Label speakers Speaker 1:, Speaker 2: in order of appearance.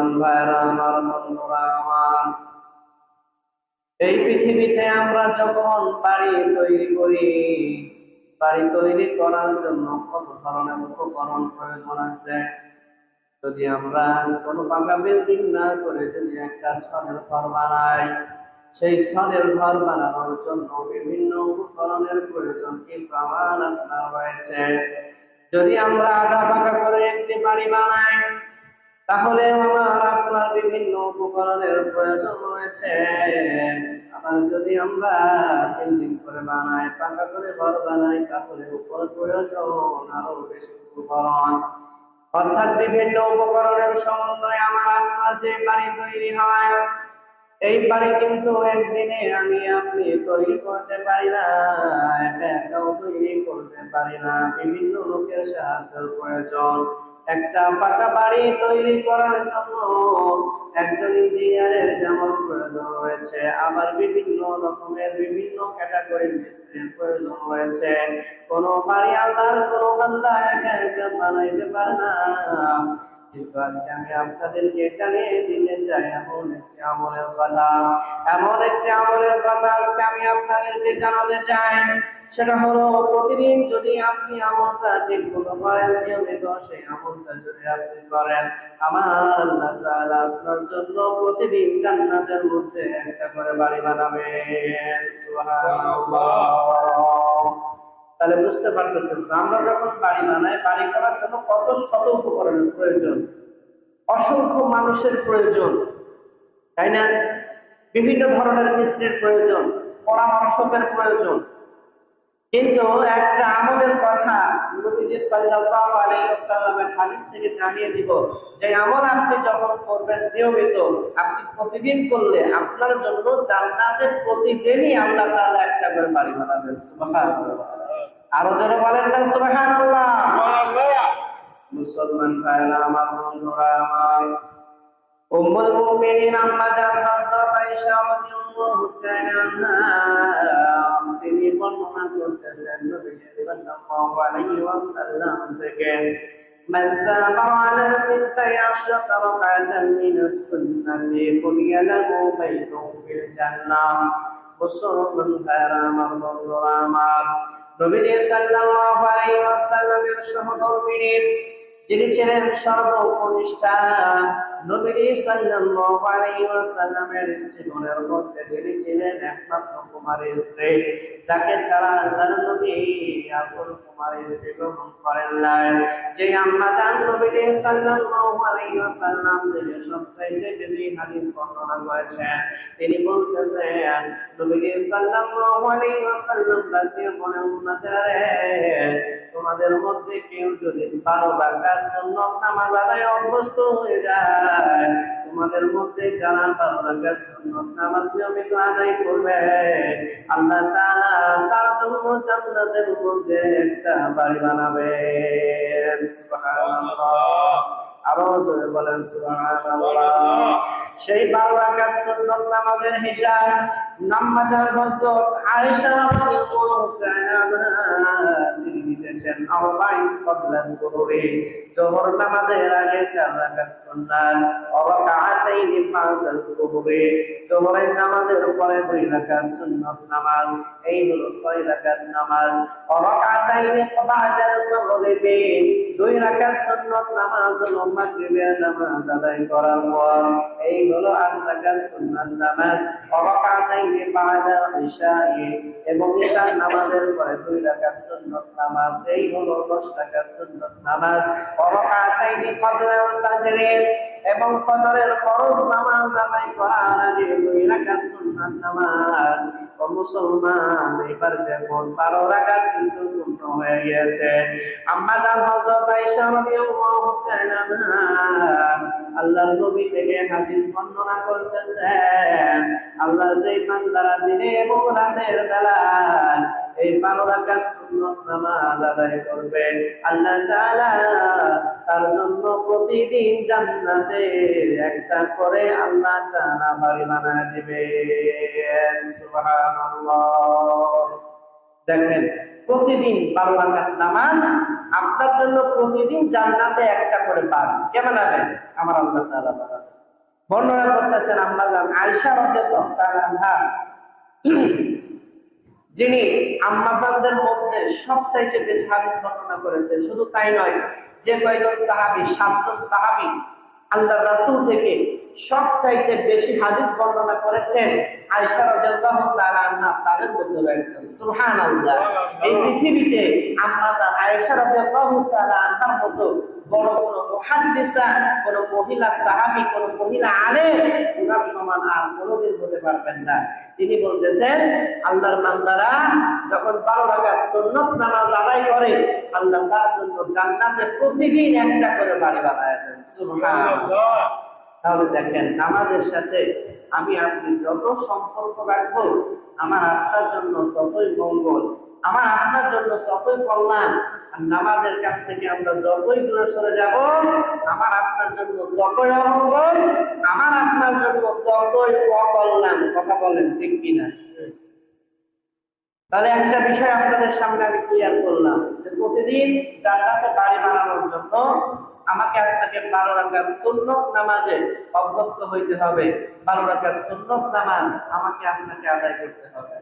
Speaker 1: মুসলমান ভাইরা আমার, বন্ধুরা আমার, এই পৃথিবীতে আমরা যখন বাড়ি তৈরি করি, বাড়ি তৈরি করার জন্য কত ধরনের উপকরণ প্রয়োজন আছে। যদি আমরা কোনো পাকা বিল্ডিং না করে যদি একটা ছনের ঘর বানাই, সেই ছনের ঘর বানানোর জন্য বিভিন্ন উপকরণের প্রয়োজন কিন্তু আমার আপনার রয়েছে। যদি আমরা আধা পাকা করে একটি বাড়ি বানাই, তাহলে আমার আপনার বিভিন্ন উপকরণের প্রয়োজন রয়েছে। আবার যদি আমরা বিল্ডিং করে বানাই, পাকা করে ঘর বানাই, তাহলে উপর প্রয়োজন আরো বেশি উপকরণ। অর্থাৎ বিভিন্ন উপকরণের সমন্বয়ে আমার আপনার যে বাড়ি তৈরি হয়, এই বাড়ি কিন্তু একদিনে আমি আপনি তৈরি করতে পারি না, একা একাও তৈরি করতে পারি না, বিভিন্ন লোকের সাহায্যের প্রয়োজন। একটা পাকা বাড়ি তৈরি করার জন্য একজন ইঞ্জিনিয়ারের যেমন প্রয়োজন রয়েছে, আবার বিভিন্ন রকমের বিভিন্ন ক্যাটাগরির মিস্ত্রির প্রয়োজন রয়েছে। কোনো বাড়ি আল্লাহর কোনো বান্দা একা একা বানাইতে পারে না। কিন্তু আজকে আমি আপনাদেরকে জানিয়ে দিতে চাই এমন একটি আমলের কথা, এমন একটি আমলের কথা আজকে আমি আপনাদেরকে জানাতে চাই। সেটা হলো, প্রতিদিন যদি আপনি আমলটা ঠিকমতো করেন, নিয়মিত সেই আমলটা যদি আপনি করেন, আমার আল্লাহ তাআলা আপনার জন্য প্রতিদিন জান্নাতের মধ্যে একটা করে বাড়ি বানাবেন। সুবহানাল্লাহ। তাহলে বুঝতে পারতেছেন, আমরা যখন বাড়ি বানাই, বাড়ি করার জন্য কত শত উপকরণের প্রয়োজন, অসংখ্য মানুষের প্রয়োজন, তাই না? বিভিন্ন ধরনের মিস্ত্রির প্রয়োজন, পরামর্শকের প্রয়োজন। কিন্তু একটা আমলের কথা নবীজি সাল্লাল্লাহু আলাইহি ওয়াসাল্লামের হাদিস থেকে জানিয়ে দিব, যে আমল আপনি যখন করবেন নিয়মিত, আপনি প্রতিদিন করলে আপনার জন্য জান্নাতে প্রতিদিনই আল্লাহ তাআলা একটা করে বাড়ি বানাবেন। সুবহানাল্লাহ। আরো জোরে বলেন না সুবহানাল্লাহ। মুসলমান ভাইরা আমার, বন্ধুরা আমার, উম্মুল মুমিনিন আম্মা জান হযরত আয়েশা রাদিয়াল্লাহু তাআলা আনহা তিনি বর্ণনা করতেছেন নবী সাল্লাল্লাহু আলাইহি ওয়াসাল্লাম থেকে, মান যাবারা আলা 12 রাকাতান মিনাস সুন্নাতি বুনিয়া লাহু বাইতুন ফিল জান্নাহ। মুসলমান ভাইরা আমার, বন্ধুরা আমার, নবী সাল্লাল্লাহু আলাইহি ওয়াসাল্লামের সহধর্মিণী যিনি ছিলেন সর্বকনিষ্ঠা, নবী সাল্লাল্লাহু আলাইহি ওয়াসাল্লামের স্ত্রীগণের মধ্যে যিনি ছিলেন একমাত্র কুমারী স্ত্রী, যাকে ছাড়া আল্লাহর নবী আর কোন কুমারী স্ত্রী গ্রহণ করেন নাই, যে আম্মা জান নবী সাল্লাল্লাহু আলাইহি ওয়াসাল্লাম থেকে সবচাইতে বেশি হাদিস বর্ণনা করেছেন। তিনি বলতেছেন, নবী সাল্লাল্লাহু আলাইহি ওয়াসাল্লাম বলেন, উম্মতেরা রে, তোমাদের মধ্যে কেউ যদি 12 রাকাত সুন্নাত নামাজ আদায়ে অভ্যস্ত হয়ে যায়, তোমাদের মধ্যে যারা 12 রাকাত সুন্নাত নামাজ নিয়মিত আদায় করবে, আল্লাহ তাআলা তার জন্য জান্নাতের মধ্যে একটা বাড়ি বানাবেন। সুবহানাল্লাহ। আরো জোরে বলেন সুবহানাল্লাহ। সেই 12 রাকাত সুন্নাত নামাজের হিসাব নামাজের হযরত আয়েশা রাদিয়াল্লাহু তাআলা আনহা তিনি দিতেছেন, আরবাইন ক্বাবলা যুহরি, যোহর নামাজের আগে 4 রাকাত সুন্নাত, রাকাতাইন বা'দা যুহরি, যোহরের নামাজের পরে 2 রাকাত সুন্নাত নামাজ, এই হলো 6 রাকাত নামাজ, রাকাতাইন বা'দা মাগরিবি, 2 রাকাত সুন্নাত নামাজ হলো মাগরিবের নামাজ আদায় করার পর, এই হলো 8 রাকাত সুন্নাত নামাজ, রাকাতাইন বা'দা ইশাই, এবং ইশার নামাজের পরে 2 রাকাত সুন্নাত নামাজ, এই হলো 10 রাকাত সুন্নাত নামাজ, রাকাতাইন ক্বাবলা আল-ফাজর, এবং ফজরের ফরজ নামাজ আদায় করার আগে 2 রাকাত সুন্নাত নামাজ। ও মুসলমান, এবার দেখুন 12 রাকাত কিন্তু পূর্ণ হয়ে গিয়েছে। আম্মা জান হযরত আয়েশা রাদিয়াল্লাহু তাআলা আনহা আল্লাহর নবী থেকে হাদিস বর্ণনা করতেছেন, আল্লাহর যে বান্দারা দিনে এবং রাতের বেলা এই 12 রাকাত সুন্নাত নামাজ আদায় করবে, আল্লাহ তাআলা তার জন্য প্রতিদিন জান্নাতে একটা করে আল্লাহ তাআলা বাড়ি বানায় দিবেন। সুবহানাল্লাহ। দেখেন, প্রতিদিন 12 রাকাত নামাজ আপনার জন্য প্রতিদিন জান্নাতে একটা করে পান কে বানাবেন? আমার আল্লাহ তাআলা বানাবেন। বর্ণনা করতেছেন আম্মা জান আয়েশা রাদিয়াল্লাহু তাআলা আনহা, যিনি আম্মাজানদের মধ্যে সবচাইতে বেশি হাদিস বর্ণনা করেছেন। শুধু তাই নয়, যে কয়জন সাহাবী, 7 জন সাহাবী আল্লাহর রাসূল থেকে সবচাইতে বেশি হাদিস বর্ণনা করেছেন আয়েশা রাদিয়াল্লাহু তাআলা আনহা, তাদের মধ্যে একজন। সুবহানাল্লাহ। এই পৃথিবীতে আম্মাজান আয়েশা রাদিয়াল্লাহু তাআলা আনহার মতো বড় কোনো মুহাদ্দিসা, কোনো মহিলা সাহাবী, কোনো মহিলা আলেম ওনার সমান আর কোনোদিন হতে পারবেন না। তিনি বলতেছেন, আল্লাহর বান্দারা যখন 12 রাকাত সুন্নাত নামাজ আদায় করে, আল্লাহ তার জন্য জান্নাতে প্রতিদিন একটা করে বাড়ি বানায় দেন। সুবহানাল্লাহ। তাহলে দেখেন, নামাজের সাথে আমি আপনি যত সম্পর্ক রাখবো, আমার আপনার জন্য ততই মঙ্গল, আমার আপনার জন্য ততই কল্যাণ। আর নামাজের কাছ থেকে আমরা যতই দূরে সরে যাব, আমার আপনার জন্য ততই অমঙ্গল, আমার আপনার জন্য ততই অকল্যাণ। কথা বলেন ঠিক কিনা? তাহলে একটা বিষয় আপনাদের সামনে আমি ক্লিয়ার করলাম যে প্রতিদিন জান্নাতে বাড়ি বানানোর জন্য আমাকে আপনাকে 12 রাকাত সুন্নত নামাজে অভ্যস্ত হইতে হবে। 12 রাকাত সুন্নত নামাজ আমাকে আপনাকে আদায় করতে হবে।